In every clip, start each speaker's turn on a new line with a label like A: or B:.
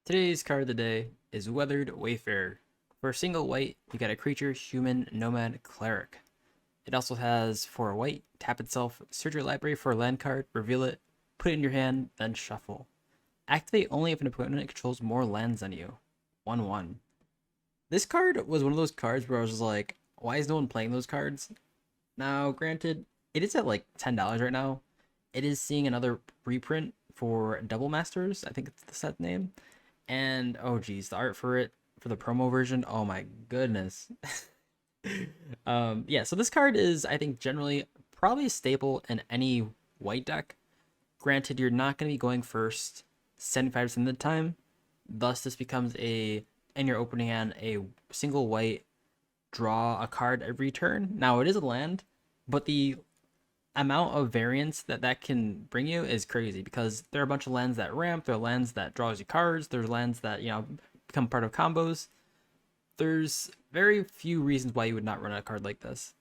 A: Today's card of the day is Weathered Wayfarer. For a single white, you get a creature, human, nomad, cleric. It also has 4 white, tap itself, search your library for a land card, reveal it, put it in your hand, then shuffle. Activate only if an opponent controls more lands than you. 1/1. This card was one of those cards where I was just like, why is no one playing those cards? Now, granted, it is at like $10 right now. It is seeing another reprint for Double Masters. I think it's the set name. And oh geez, the art for it for the promo version. Oh my goodness. Yeah, so this card is, I think, generally probably a staple in any white deck. Granted, you're not going to be going first 75% of the time. Thus, this becomes in your opening hand, a single white draw a card every turn. Now, it is a land, but the amount of variance that can bring you is crazy because there are a bunch of lands that ramp, there are lands that draws you cards, there's lands that, become part of combos. There's very few reasons why you would not run a card like this.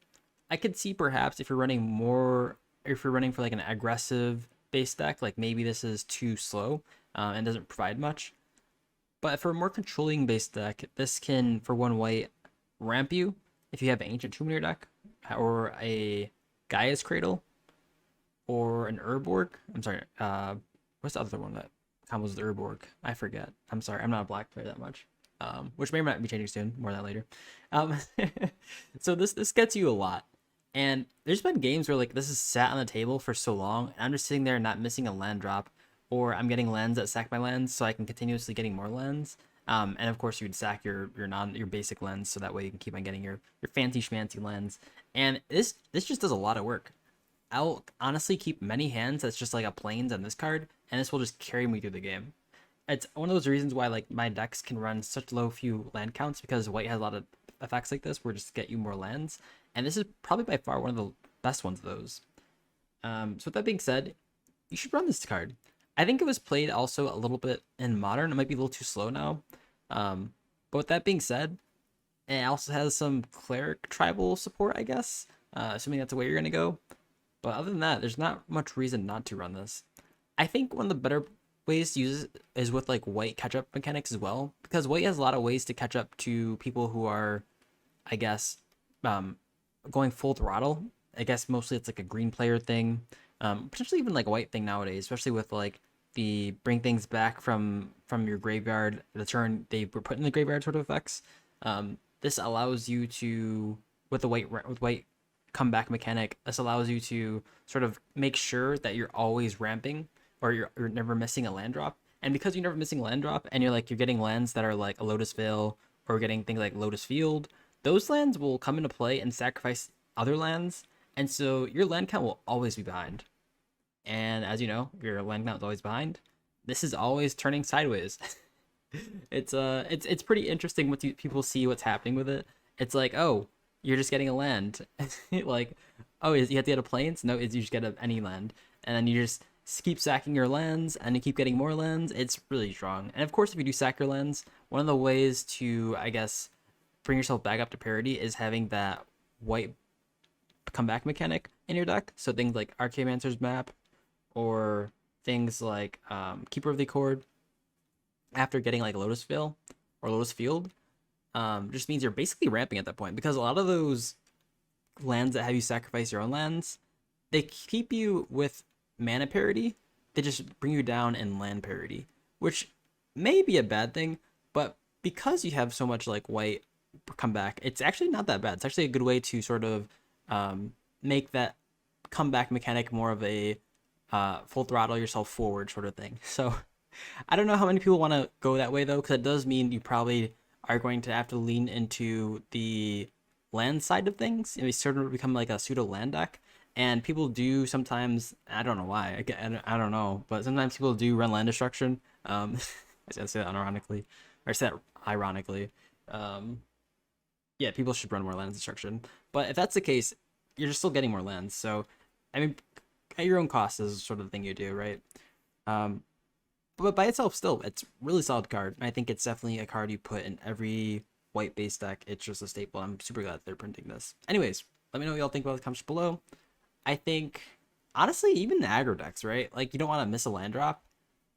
A: I could see perhaps if you're running for like an aggressive base deck, like maybe this is too slow and doesn't provide much. But for a more controlling base deck, this can, for 1 white, ramp you if you have Ancient Tomb in your deck, or a Gaia's Cradle, or an Urborg. I'm sorry, what's the other one that combos with Urborg? I forget. I'm sorry, I'm not a black player that much. Which may or may not be changing soon. More of that later. Um, so this gets you a lot. And there's been games where like this is sat on the table for so long, and I'm just sitting there not missing a land drop, or I'm getting lands that sack my lands, so I can continuously getting more lands. And of course you'd sack your basic lands, so that way you can keep on getting your fancy schmancy lands. And this just does a lot of work. I'll honestly keep many hands that's just like a plains on this card, and this will just carry me through the game. It's one of those reasons why like my decks can run such low few land counts, because white has a lot of effects like this where just get you more lands, and this is probably by far one of the best ones of those. So with that being said, you should run this card. I think it was played also a little bit in modern. It might be a little too slow now. But with that being said, it also has some cleric tribal support, I guess. Assuming that's the way you're gonna go. But other than that, there's not much reason not to run this. I think one of the better ways to use it is with like white catch up mechanics as well, because white has a lot of ways to catch up to people who are, I guess, um, going full throttle. I guess mostly it's like a green player thing, potentially even like a white thing nowadays, especially with like the bring things back from your graveyard, the turn they were put in the graveyard sort of effects. This allows you to, with the white comeback mechanic, this allows you to sort of make sure that you're always ramping, or you're never missing a land drop. And because you're never missing a land drop, and you're getting lands that are like a Lotus Veil, or getting things like Lotus Field, those lands will come into play and sacrifice other lands, and so your land count will always be behind. And as you know, your land count is always behind. This is always turning sideways. It's pretty interesting what people see what's happening with it. It's like, oh, you're just getting a land. Like, oh, you have to get a plains? No, you just get any land, and then you just keep sacking your lands, and you keep getting more lands. It's really strong. And of course, if you do sack your lands, one of the ways to, I guess, bring yourself back up to parity is having that white comeback mechanic in your deck. So things like Archaeomancer's Map, or things like Keeper of the Accord, after getting like Lotus Veil or Lotus Field, just means you're basically ramping at that point, because a lot of those lands that have you sacrifice your own lands, they keep you with mana parity. They just bring you down in land parity, which may be a bad thing, but because you have so much like white comeback, it's actually not that bad. It's actually a good way to sort of make that comeback mechanic more of a full throttle yourself forward sort of thing. So I don't know how many people want to go that way though, because it does mean you probably are going to have to lean into the land side of things. You sort of become like a pseudo land deck. And people do sometimes, I don't know why, I don't know, but sometimes people do run land destruction. I say that unironically, or I say that ironically. Um, yeah, people should run more land destruction. But if that's the case, you're just still getting more lands. So, I mean, at your own cost is sort of the thing you do, right? Um, but by itself, still, it's a really solid card. I think it's definitely a card you put in every white base deck. It's just a staple. I'm super glad they're printing this. Anyways, let me know what y'all think about the comments below. I think, honestly, even the aggro decks, right? Like, you don't want to miss a land drop.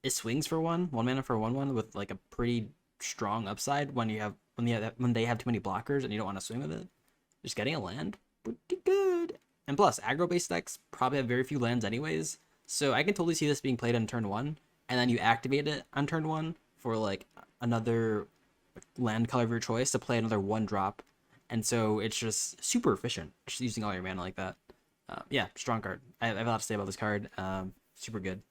A: it swings for one mana for 1/1 with like a pretty strong upside when you have when they have too many blockers and you don't want to swing with it. Just getting a land, pretty good. And plus, aggro based decks probably have very few lands anyways, so I can totally see this being played on turn one, and then you activate it on turn one for like another land color of your choice to play another 1-drop, and so it's just super efficient, just using all your mana like that. Yeah, strong card. I have a lot to say about this card. Super good.